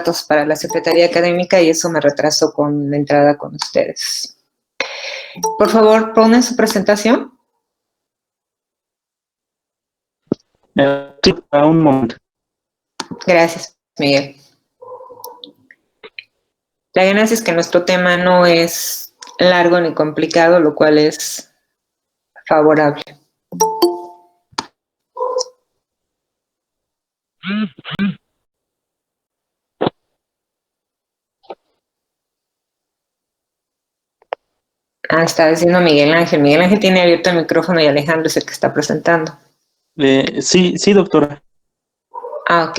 datos para la Secretaría Académica y eso me retrasó con la entrada con ustedes. Por favor, ponen su presentación. Sí, a un momento. Gracias, Miguel. La ganancia es que nuestro tema no es largo ni complicado, lo cual es favorable. Está diciendo Miguel Ángel. Miguel Ángel tiene abierto el micrófono y Alejandro es el que está presentando. Sí, doctora. Ok.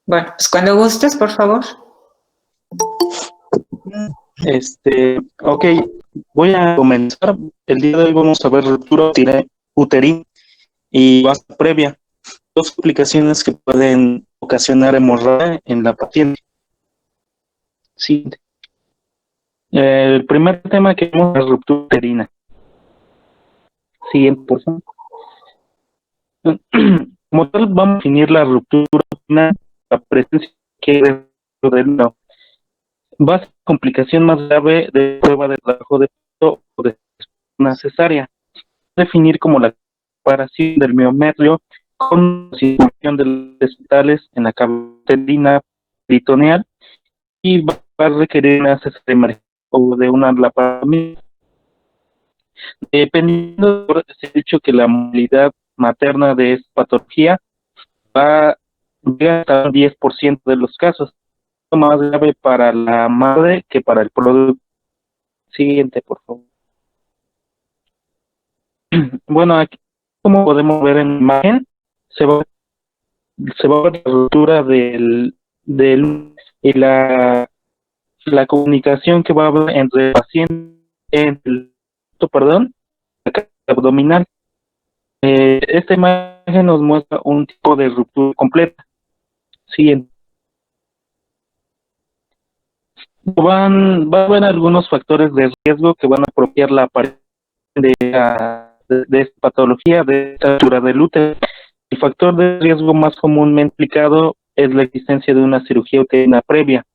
Bueno, pues cuando gustes, por favor. Ok, voy a comenzar. El día de hoy vamos a ver ruptura uterina y base previa. Dos complicaciones que pueden ocasionar hemorragia en la paciente. Sí. El primer tema que vemos es la ruptura uterina. Siguiente, por favor. Como tal, vamos a definir la ruptura uterina, la presencia que hay del útero. Va a ser la complicación más grave de prueba de trabajo de parto o de una cesárea. Definir como la separación del miometrio con situación de los hospitales en la cavidad peritoneal y va a requerir una cesárea emergente o de una laparotomía. Dependiendo, se ha dicho que la mortalidad materna de esta patología va a llegar hasta un 10% de los casos, más grave para la madre que para el producto. Siguiente, por favor. Bueno, aquí, como podemos ver en la imagen, se va a ver la ruptura y la comunicación que va a haber entre el paciente, la cavidad abdominal. Esta imagen nos muestra un tipo de ruptura completa. Siguiente. Va a haber algunos factores de riesgo que van a apropiar la aparición de esta patología, de esta ruptura del útero. El factor de riesgo más comúnmente implicado es la existencia de una cirugía uterina previa.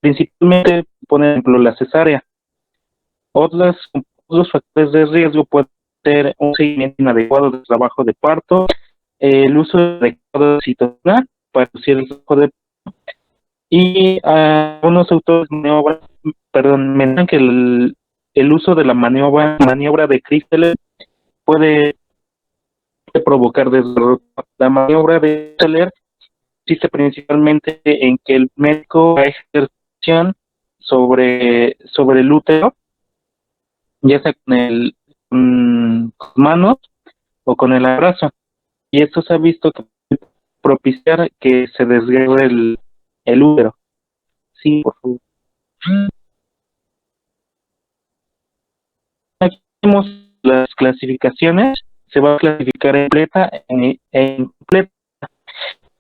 Principalmente, por ejemplo, la cesárea. Otros factores de riesgo pueden ser un seguimiento inadecuado del trabajo de parto, el uso adecuado de citosina para reducir el trabajo de parto, y algunos autores mencionan que el uso de la maniobra de Christeler puede provocar desgarro. La maniobra de Christeler consiste principalmente en que el médico ejerce presión sobre el útero, ya sea con manos o con el abrazo, y esto se ha visto que puede propiciar que se desgarre el útero. Sí, por favor. Aquí vemos las clasificaciones. Se va a clasificar en completa e incompleta.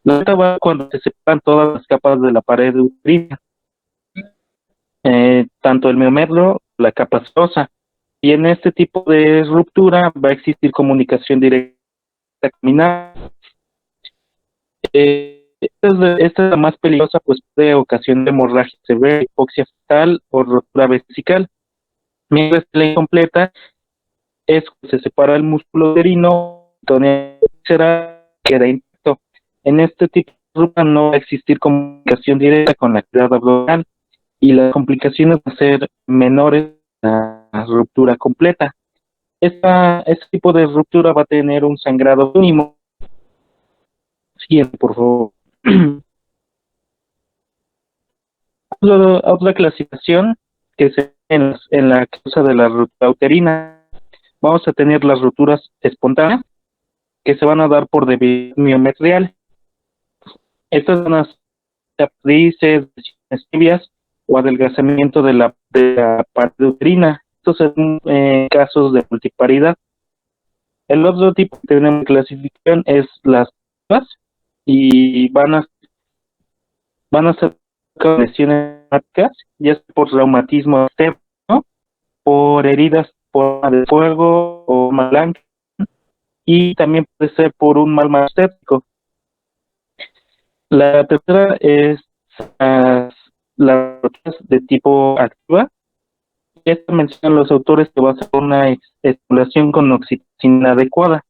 La completa va cuando se separan todas las capas de la pared uterina, tanto el miometrio, la capa serosa. Y en este tipo de ruptura va a existir comunicación directa caminal. Esta es la más peligrosa, pues puede ocasionar hemorragia severa, hipoxia fetal o rotura vesical. Mientras que la incompleta es cuando se separa el músculo uterino, donde queda intacto. En este tipo de ruptura no va a existir comunicación directa con la cavidad abdominal y las complicaciones van a ser menores a la ruptura completa. Este tipo de ruptura va a tener un sangrado mínimo. Siguiente, por favor. Otra clasificación que se en la causa de la ruptura uterina. Vamos a tener las rupturas espontáneas que se van a dar por debilidad miometrial. Estas son las cicatrices, lesiones tibias o adelgazamiento de la pared uterina. Estos son casos de multiparidad. El otro tipo que tenemos en clasificación es las pruebas y van a ser lesiones traumáticas, ya sea por traumatismo externo, por heridas por arma de fuego o blanca, y también puede ser por un mal manejo estético. La tercera es las proteínas de tipo activa. Esto mencionan los autores que va a ser una estimulación con oxitocina adecuada,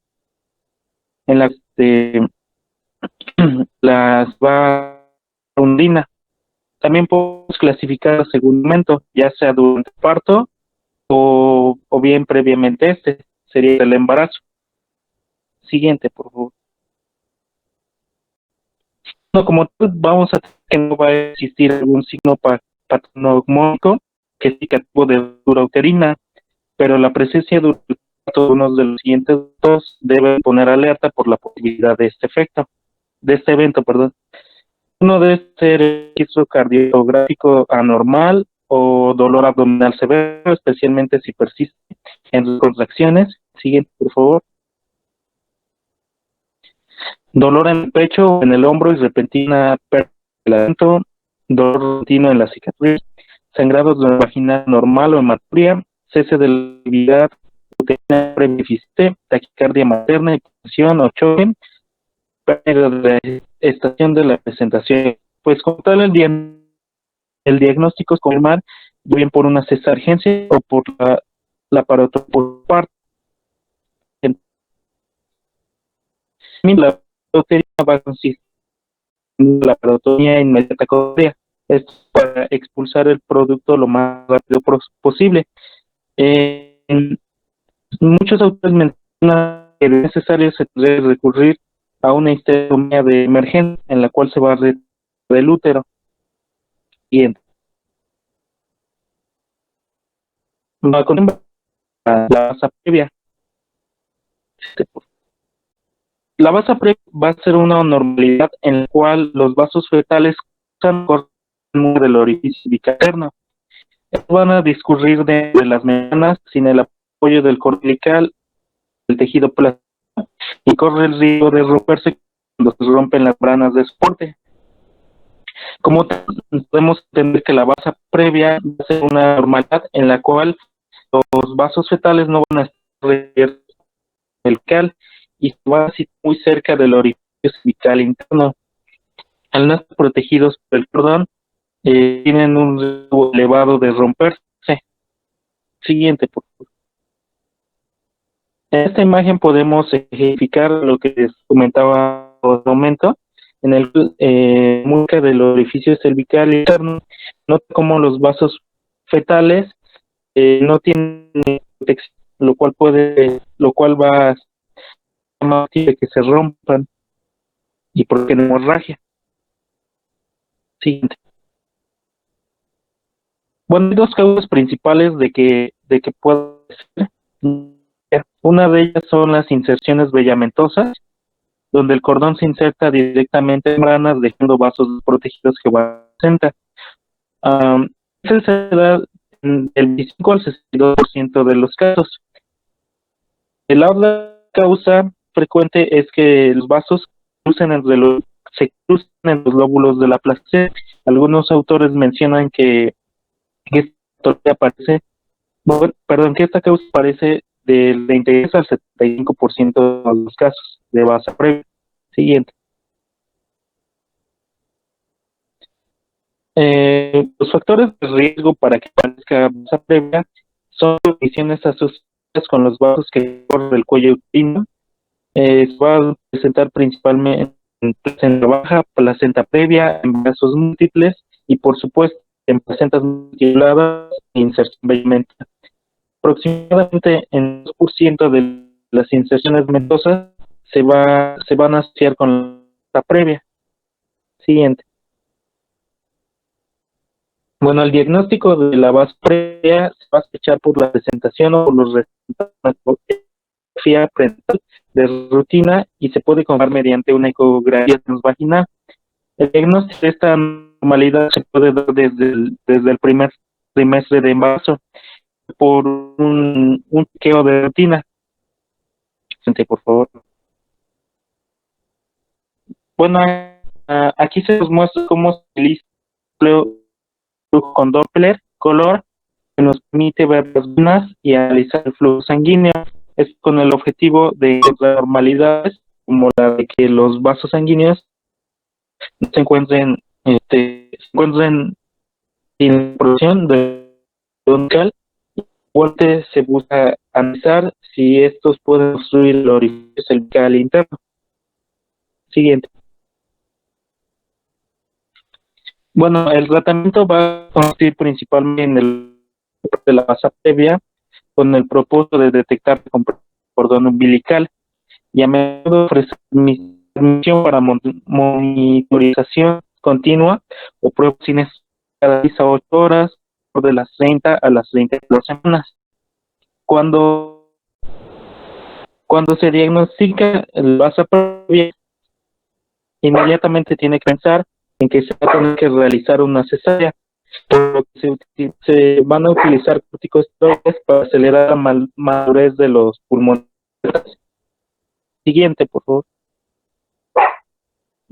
en la que las va undina. También podemos clasificar según momento, ya sea durante el parto o bien previamente sería el embarazo. Siguiente, por favor. No, como tal, vamos a tener que no va a existir algún signo patognomónico que es indicativo de ruptura uterina, pero la presencia de uno de los siguientes dos debe poner alerta por la posibilidad de este evento, perdón. Uno debe ser registro cardiográfico anormal o dolor abdominal severo, especialmente si persiste en las contracciones. Siguiente, por favor. Dolor en el pecho o en el hombro y repentina pérdida del aliento, dolor continuo en la cicatriz, sangrados de la vagina normal o hematuria, cese de la actividad uterina previficite, taquicardia materna, hipotensión o choque, pérdida de la estación de la presentación. Pues como tal, el diagnóstico es confirmar bien por una cesargencia o por la parotomía por parto. La uterina va a consistir en la parotomía inmediata correa. Esto para expulsar el producto lo más rápido posible. Muchos autores mencionan que es necesario se debe recurrir a una histerectomía de emergencia en la cual se va a retirar del útero. Bien. La basa previa. La basa previa va a ser una normalidad en la cual los vasos fetales cruzan del orificio bicaterno. Van a discurrir de las membranas sin el apoyo del cordón umbilical, el tejido plasmático, y corre el riesgo de romperse cuando se rompen las membranas de soporte. Como podemos entender que la basa previa va a ser una normalidad en la cual los vasos fetales no van a estar cervical y se van a situar muy cerca del orificio cervical interno. Al no estar protegidos por el cordón, tienen un riesgo elevado de romperse. Siguiente, por favor. En esta imagen podemos ejemplificar lo que les comentaba hace un momento, en el muesca del orificio cervical interno, nota cómo los vasos fetales no tienen protección, lo cual va a más que se rompan y por qué hemorragia. Siguiente. Bueno, hay dos causas principales de que puede ser. Una de ellas son las inserciones vellamentosas, donde el cordón se inserta directamente en membranas, dejando vasos protegidos que van a presentar. Eso se da del 25 al 62% de los casos. La otra causa frecuente es que los vasos se cruzan en los lóbulos de la placenta. Algunos autores mencionan que esta causa aparece del 23 al 75% de los casos de basa previa. Siguiente. Los factores de riesgo para que aparezca basa previa son condiciones asociadas con los vasos que corren el cuello uterino. Se va a presentar principalmente en placenta baja, placenta previa, en vasos múltiples y por supuesto en placentas multiladas e inserción vegemental. Aproximadamente en 2% de las inserciones vegementosas se van a asociar con la previa. Siguiente. Bueno, el diagnóstico de la basa previa se va a sospechar por la presentación o por los resultados de prenatal de rutina y se puede comprobar mediante una ecografía transvaginal. El diagnóstico de esta normalidad se puede dar desde el primer trimestre de embarazo por un chequeo de rutina. Por favor. Bueno, aquí se nos muestra cómo se utiliza el flujo con Doppler color, que nos permite ver las venas y analizar el flujo sanguíneo. Es con el objetivo de encontrar normalidades, como la de que los vasos sanguíneos no se encuentren se encuentren sin producción de local, igualmente se busca analizar si estos pueden obstruir el orificio cervical interno. Siguiente. Bueno, el tratamiento va a consistir principalmente en el de la base previa con el propósito de detectar el cordón umbilical y a menudo ofrecer admisión para monitorización continua o pruebas sin cada 6 a 8 horas por de las 30 a las 32 semanas. Cuando se diagnostica el base previa, inmediatamente tiene que pensar en que se va a tener que realizar una cesárea, por lo que se van a utilizar corticosteroides para acelerar la madurez de los pulmones. Siguiente, por favor.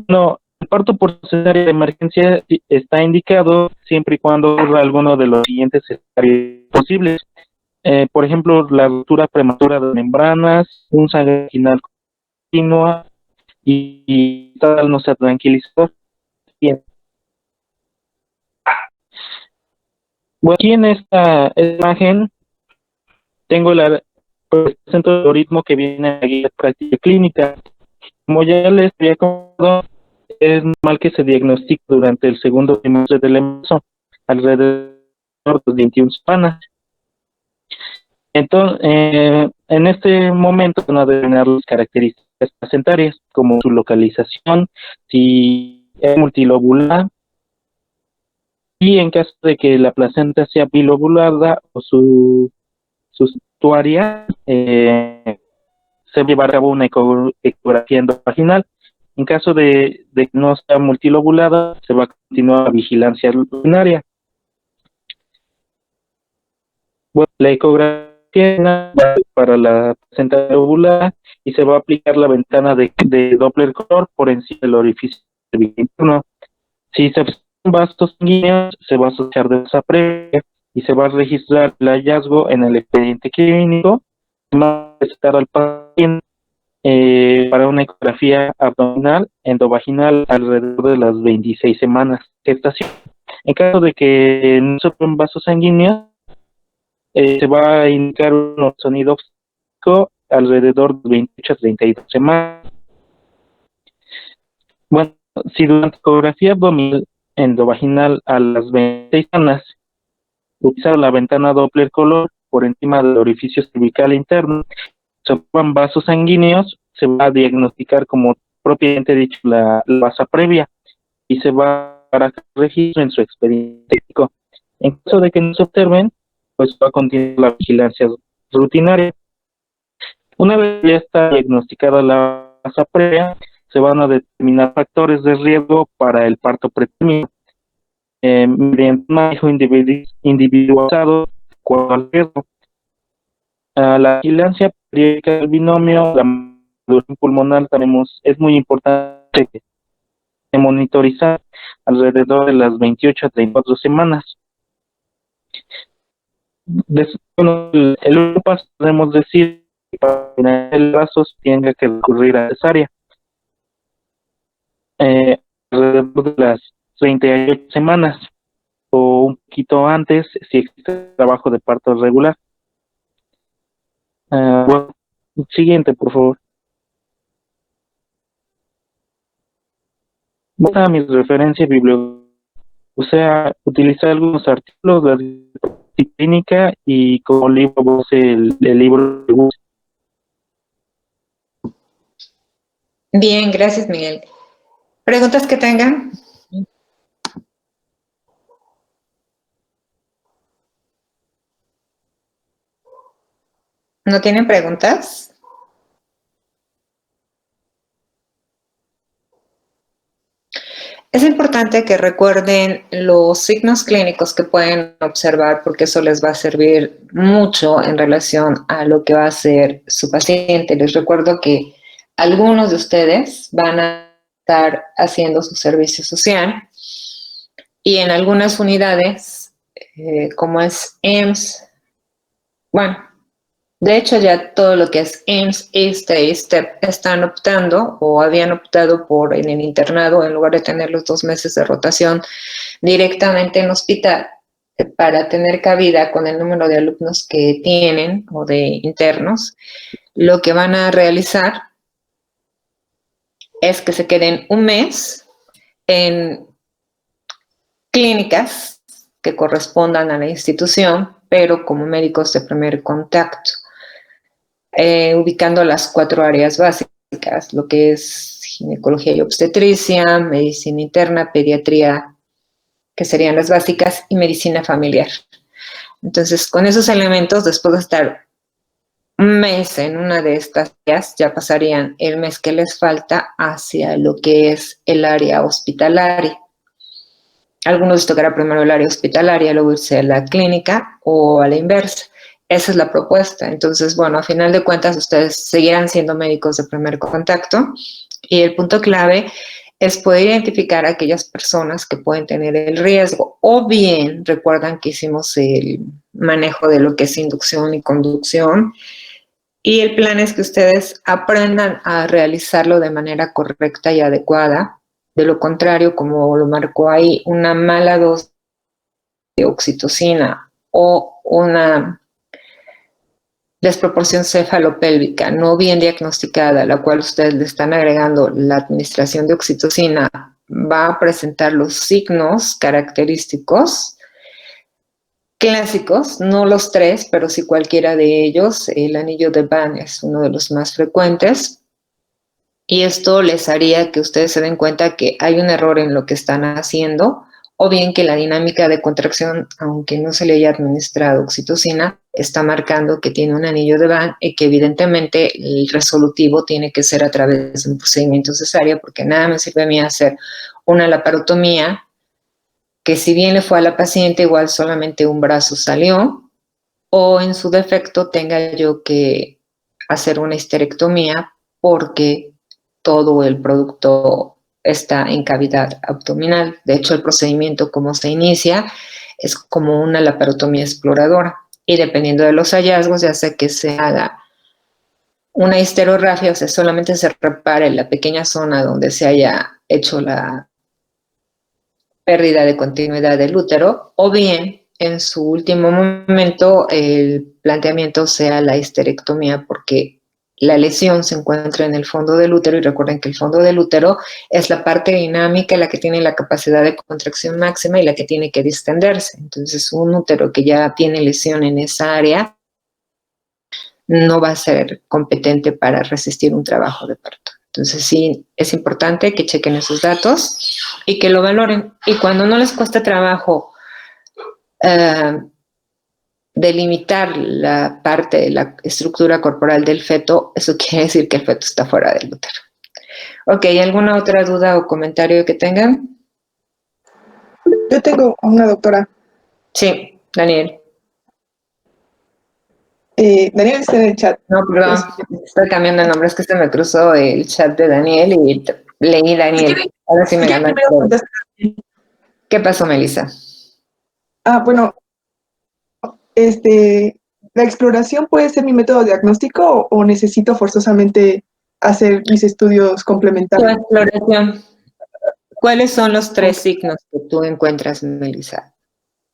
No, el parto por cesárea de emergencia está indicado siempre y cuando ocurra alguno de los siguientes escenarios posibles. Por ejemplo, la ruptura prematura de membranas, un sangrado vaginal continua y tal no se tranquilizó. Bien. Bueno, aquí en esta imagen tengo presento el algoritmo que viene en la guía de práctica clínica. Como ya les había comentado, es normal que se diagnostique durante el segundo trimestre del embarazo, alrededor de 21 semanas. Entonces, en este momento van a determinar las características placentarias, como su localización, si es multilobular, y en caso de que la placenta sea bilobulada o su sustituaria, se llevará a cabo una ecografía endovaginal. En caso de que no sea multilobulada, se va a continuar la vigilancia rutinaria. Bueno, la ecografía para la placenta lobulada y se va a aplicar la ventana de Doppler color por encima del orificio interno. Si se observan vasos sanguíneos, se va a asociar de esa previa y se va a registrar el hallazgo en el expediente clínico. Se va a recetar al paciente para una ecografía abdominal endovaginal alrededor de las 26 semanas de gestación. En caso de que no se observen vasos sanguíneos, se va a indicar un ultrasonido alrededor de 28 a 32 semanas. Bueno, si durante la ecografía abdominal endovaginal a las 26 semanas utilizar la ventana Doppler color por encima del orificio cervical interno, se observan vasos sanguíneos, se va a diagnosticar como propiamente dicho la base previa y se va a dar registro en su expediente clínico. En caso de que no se observen, pues va a continuar la vigilancia rutinaria. Una vez ya está diagnosticada la base previa, se van a determinar factores de riesgo para el parto pretérmino mediante un manejo individualizado cuanto al riesgo. La vigilancia periódica del binomio, la maduración pulmonar es muy importante de monitorizar alrededor de las 28 a 34 semanas. Bueno, el último paso podemos decir que para finalizar el embarazo tenga que recurrir a cesárea. Alrededor de las 38 semanas o un poquito antes si existe trabajo de parto regular. Bueno, siguiente, por favor. Bueno, mis referencias bibliográficas, o sea, utilizar algunos artículos de la clínica y como libro el libro de Bus. Bien, gracias, Miguel. ¿Preguntas que tengan? ¿No tienen preguntas? Es importante que recuerden los signos clínicos que pueden observar porque eso les va a servir mucho en relación a lo que va a hacer su paciente. Les recuerdo que algunos de ustedes van a estar haciendo su servicio social y en algunas unidades, como es EMS, bueno, De hecho, ya todo lo que es IMSS, ISSSTE y STEP están optando o habían optado por en el internado, en lugar de tener los 2 meses de rotación directamente en hospital, para tener cabida con el número de alumnos que tienen o de internos, lo que van a realizar es que se queden un mes en clínicas que correspondan a la institución, pero como médicos de primer contacto, ubicando las 4 áreas básicas, lo que es ginecología y obstetricia, medicina interna, pediatría, que serían las básicas, y medicina familiar. Entonces, con esos elementos, después de estar un mes en una de estas áreas, ya pasarían el mes que les falta hacia lo que es el área hospitalaria. Algunos les tocará primero el área hospitalaria, luego irse a la clínica o a la inversa. Esa es la propuesta. Entonces, bueno, a final de cuentas, ustedes seguirán siendo médicos de primer contacto y el punto clave es poder identificar a aquellas personas que pueden tener el riesgo o bien, recuerdan que hicimos el manejo de lo que es inducción y conducción y el plan es que ustedes aprendan a realizarlo de manera correcta y adecuada. De lo contrario, como lo marcó ahí, una mala dosis de oxitocina o una desproporción cefalopélvica no bien diagnosticada, a la cual ustedes le están agregando la administración de oxitocina, va a presentar los signos característicos clásicos, no los 3, pero sí cualquiera de ellos. El anillo de Van es uno de los más frecuentes. Y esto les haría que ustedes se den cuenta que hay un error en lo que están haciendo, o bien que la dinámica de contracción, aunque no se le haya administrado oxitocina, está marcando que tiene un anillo de Van y que evidentemente el resolutivo tiene que ser a través de un procedimiento cesárea, porque nada me sirve a mí hacer una laparotomía, que si bien le fue a la paciente, igual solamente un brazo salió, o en su defecto tenga yo que hacer una histerectomía porque todo el producto está en cavidad abdominal. De hecho, el procedimiento como se inicia es como una laparotomía exploradora y dependiendo de los hallazgos, ya sea que se haga una histerorrafia, o sea, solamente se repare la pequeña zona donde se haya hecho la pérdida de continuidad del útero, o bien en su último momento el planteamiento sea la histerectomía porque la lesión se encuentra en el fondo del útero y recuerden que el fondo del útero es la parte dinámica, la que tiene la capacidad de contracción máxima y la que tiene que distenderse. Entonces un útero que ya tiene lesión en esa área no va a ser competente para resistir un trabajo de parto. Entonces sí, es importante que chequen esos datos y que lo valoren. Y cuando no les cuesta trabajo delimitar la parte de la estructura corporal del feto, eso quiere decir que el feto está fuera del útero. Ok, ¿alguna otra duda o comentario que tengan? Yo tengo una doctora. Sí, Daniel. Daniel está en el chat. No, perdón, estoy cambiando el nombre, es que se me cruzó el chat de Daniel y leí Daniel. Ahora sí me ganó. ¿Qué pasó, Melissa? Bueno, ¿la exploración puede ser mi método diagnóstico o necesito forzosamente hacer mis estudios complementarios? Tu exploración. ¿Cuáles son los 3 signos que tú encuentras, Melissa?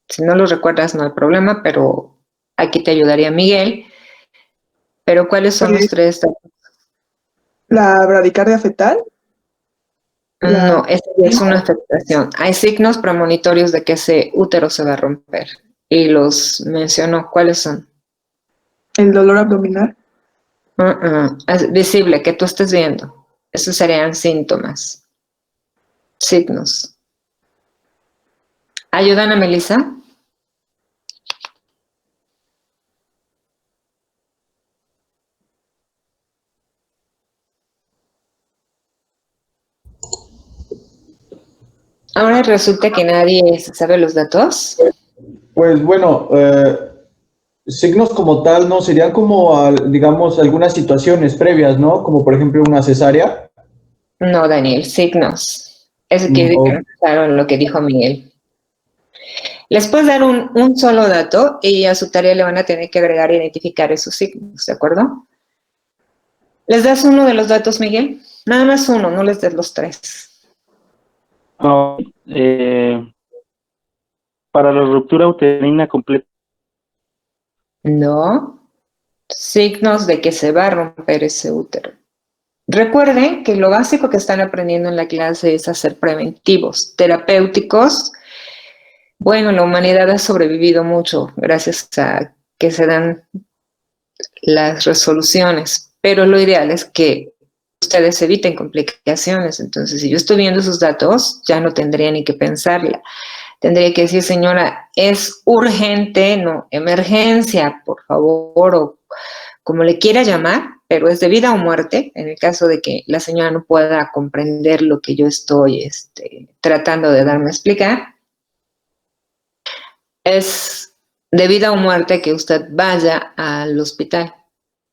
Si no los recuerdas, no hay problema, pero aquí te ayudaría Miguel. Pero ¿cuáles son los 3? La bradicardia fetal. No, esa es una afectación. Hay signos premonitorios de que ese útero se va a romper. Y los menciono. ¿Cuáles son? El dolor abdominal. Es visible, que tú estés viendo. Esos serían síntomas. Signos. ¿Ayudan a Melissa? Ahora resulta que nadie sabe los datos. Pues bueno, signos como tal no serían como, digamos, algunas situaciones previas, ¿no? Como por ejemplo una cesárea. No, Daniel, signos. Eso quiere decir que no escucharon lo que dijo Miguel. Les puedes dar un solo dato y a su tarea le van a tener que agregar e identificar esos signos, ¿de acuerdo? ¿Les das uno de los datos, Miguel? Nada más uno, no les des los tres. No, para la ruptura uterina completa. No. Signos de que se va a romper ese útero. Recuerden que lo básico que están aprendiendo en la clase es hacer preventivos, terapéuticos. Bueno, la humanidad ha sobrevivido mucho gracias a que se dan las resoluciones, pero lo ideal es que ustedes eviten complicaciones. Entonces, si yo estoy viendo sus datos, ya no tendría ni que pensarla. Tendría que decir, señora, es urgente, no, emergencia, por favor, o como le quiera llamar, pero es de vida o muerte, en el caso de que la señora no pueda comprender lo que yo estoy tratando de darme a explicar. Es de vida o muerte que usted vaya al hospital,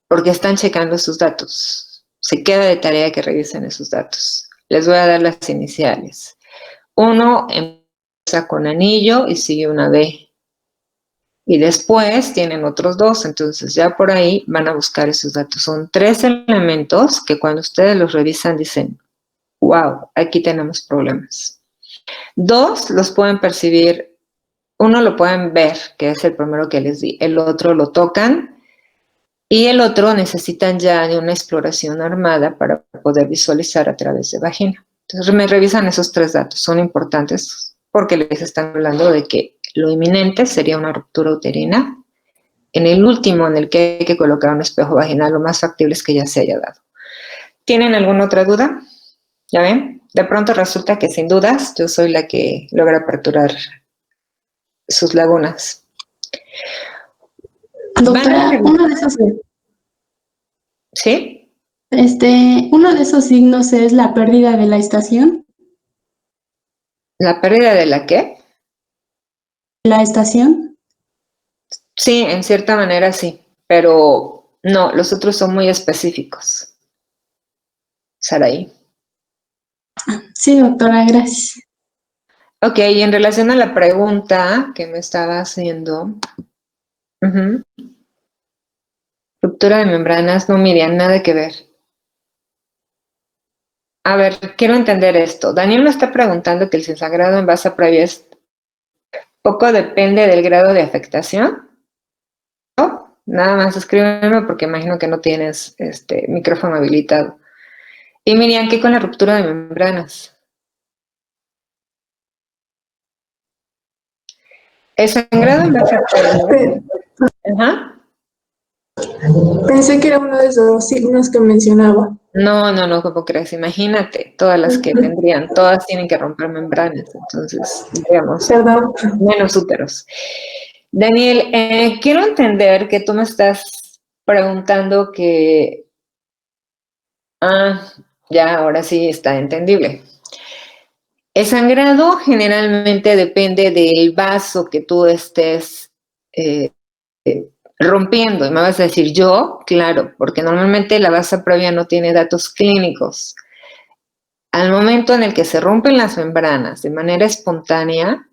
porque están checando sus datos. Se queda de tarea que revisen esos datos. Les voy a dar las iniciales. 1 empieza con anillo y sigue una B. Y después tienen otros 2, entonces ya por ahí van a buscar esos datos. Son 3 elementos que cuando ustedes los revisan dicen, wow, aquí tenemos problemas. 2 los pueden percibir, uno lo pueden ver, que es el primero que les di, el otro lo tocan y el otro necesitan ya de una exploración armada para poder visualizar a través de vagina. Entonces me revisan esos 3 datos, son importantes porque les están hablando de que lo inminente sería una ruptura uterina. En el último, en el que hay que colocar un espejo vaginal, lo más factible es que ya se haya dado. ¿Tienen alguna otra duda? ¿Ya ven? De pronto resulta que sin dudas yo soy la que logra aperturar sus lagunas. Doctora, uno de esos, ¿Sí? uno de esos signos es la pérdida de la estación. ¿La pérdida de la qué? La estación. Sí, en cierta manera sí, pero no, los otros son muy específicos. Saraí. Sí, doctora, gracias. Ok, y en relación a la pregunta que me estaba haciendo, ruptura de membranas, no, Miriam, nada que ver. A ver, quiero entender esto. Daniel me está preguntando que el sangrado en vasa previa es poco depende del grado de afectación. ¿No? Nada más escríbeme porque imagino que no tienes micrófono habilitado. Y Miriam, ¿qué con la ruptura de membranas? El sangrado en vasa previa. Ajá. Pensé que era uno de esos signos que mencionaba. No, ¿cómo crees? Imagínate, todas las que tendrían, todas tienen que romper membranas, entonces, digamos, Perdón. menos úteros. Daniel, quiero entender que tú me estás preguntando que, ya, ahora sí está entendible. El sangrado generalmente depende del vaso que tú estés rompiendo. Y me vas a decir, ¿yo? Claro, porque normalmente la vasa previa no tiene datos clínicos. Al momento en el que se rompen las membranas de manera espontánea,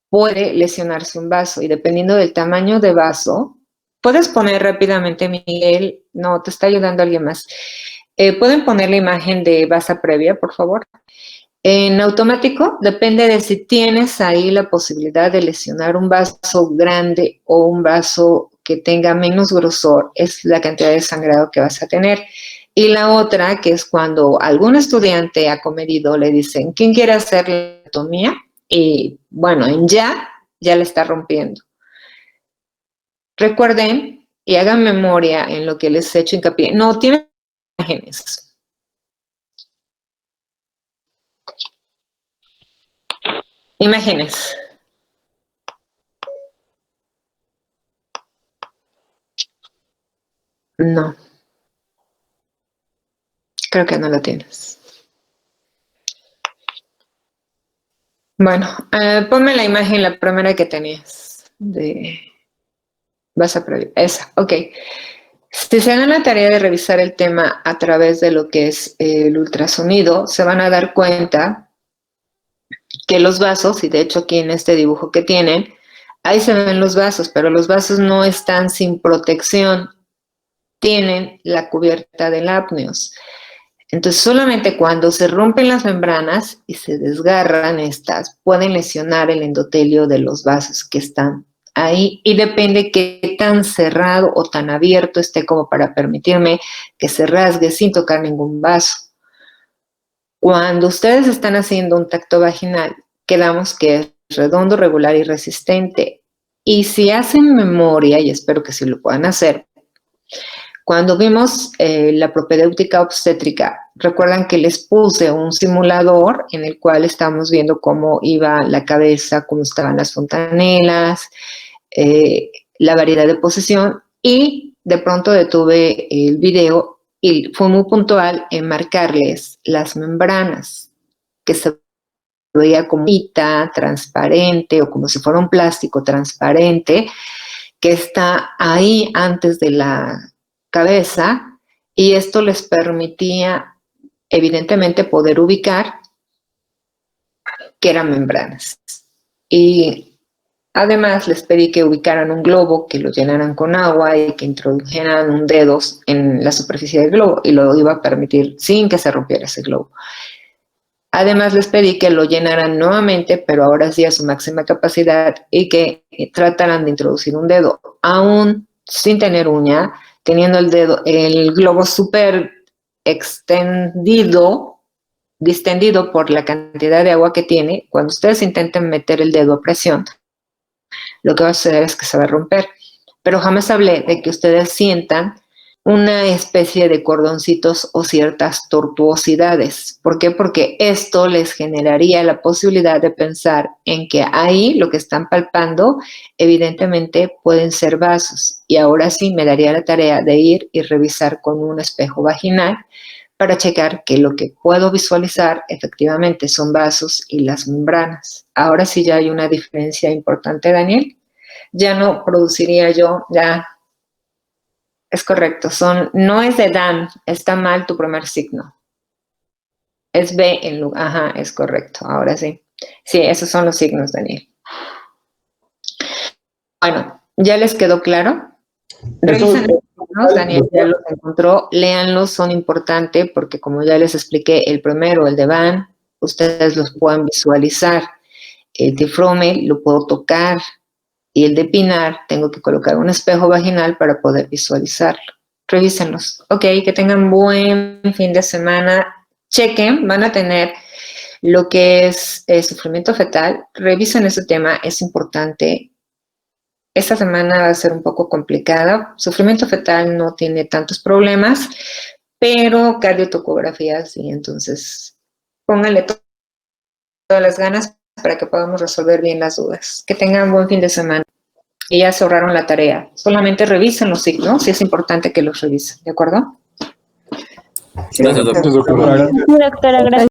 puede lesionarse un vaso y dependiendo del tamaño de vaso, puedes poner rápidamente, Miguel, no, te está ayudando alguien más. ¿Pueden poner la imagen de vasa previa, por favor? En automático, depende de si tienes ahí la posibilidad de lesionar un vaso grande o un vaso que tenga menos grosor, es la cantidad de sangrado que vas a tener. Y la otra, que es cuando algún estudiante acomedido le dicen, ¿quién quiere hacer la anatomía? Y bueno, ya le está rompiendo. Recuerden y hagan memoria en lo que les he hecho hincapié. No, tienen imágenes. Imágenes. No. Creo que no lo tienes. Bueno, ponme la imagen, la primera que tenías. Vas a prohibir. Esa, ok. Si se dan la tarea de revisar el tema a través de lo que es el ultrasonido, se van a dar cuenta que los vasos, y de hecho aquí en este dibujo que tienen, ahí se ven los vasos, pero los vasos no están sin protección, tienen la cubierta del apneos. Entonces, solamente cuando se rompen las membranas y se desgarran estas, pueden lesionar el endotelio de los vasos que están ahí, y depende qué tan cerrado o tan abierto esté como para permitirme que se rasgue sin tocar ningún vaso. Cuando ustedes están haciendo un tacto vaginal, quedamos que es redondo, regular y resistente. Y si hacen memoria, y espero que sí lo puedan hacer, cuando vimos la propedéutica obstétrica, recuerdan que les puse un simulador en el cual estábamos viendo cómo iba la cabeza, cómo estaban las fontanelas, la variedad de posición, y de pronto detuve el video y fue muy puntual en marcarles las membranas, que se veía como pita transparente o como si fuera un plástico transparente que está ahí antes de la cabeza, y esto les permitía evidentemente poder ubicar que eran membranas. Y además les pedí que ubicaran un globo, que lo llenaran con agua y que introdujeran un dedo en la superficie del globo, y lo iba a permitir sin que se rompiera ese globo. Además les pedí que lo llenaran nuevamente, pero ahora sí a su máxima capacidad, y que trataran de introducir un dedo, aún sin tener uña, teniendo el globo súper distendido por la cantidad de agua que tiene. Cuando ustedes intenten meter el dedo a presión, lo que va a suceder es que se va a romper. Pero jamás hablé de que ustedes sientan una especie de cordoncitos o ciertas tortuosidades. ¿Por qué? Porque esto les generaría la posibilidad de pensar en que ahí lo que están palpando evidentemente pueden ser vasos. Y ahora sí me daría la tarea de ir y revisar con un espejo vaginal para checar que lo que puedo visualizar efectivamente son vasos y las membranas. Ahora sí ya hay una diferencia importante, Daniel. Ya no produciría yo, ya es correcto, no es de Dan, está mal tu primer signo. Es B en lugar, ajá, es correcto, ahora sí. Sí, esos son los signos, Daniel. Bueno, ¿ya les quedó claro? Revisen los signos, Daniel ya los encontró, léanlos, son importantes porque como ya les expliqué, el primero, el de Van, ustedes los pueden visualizar. El difrome lo puedo tocar, y el de Pinar tengo que colocar un espejo vaginal para poder visualizarlo. Revísenlos. Ok, que tengan buen fin de semana. Chequen, van a tener lo que es sufrimiento fetal. Revisen ese tema, es importante. Esta semana va a ser un poco complicada. Sufrimiento fetal no tiene tantos problemas, pero cardiotocografía sí, entonces pónganle todas las ganas para que podamos resolver bien las dudas. Que tengan buen fin de semana. Y ya se ahorraron la tarea. Solamente revisen los signos, y es importante que los revisen, ¿de acuerdo? Gracias, doctora. Gracias, doctora. Sí, doctora, gracias.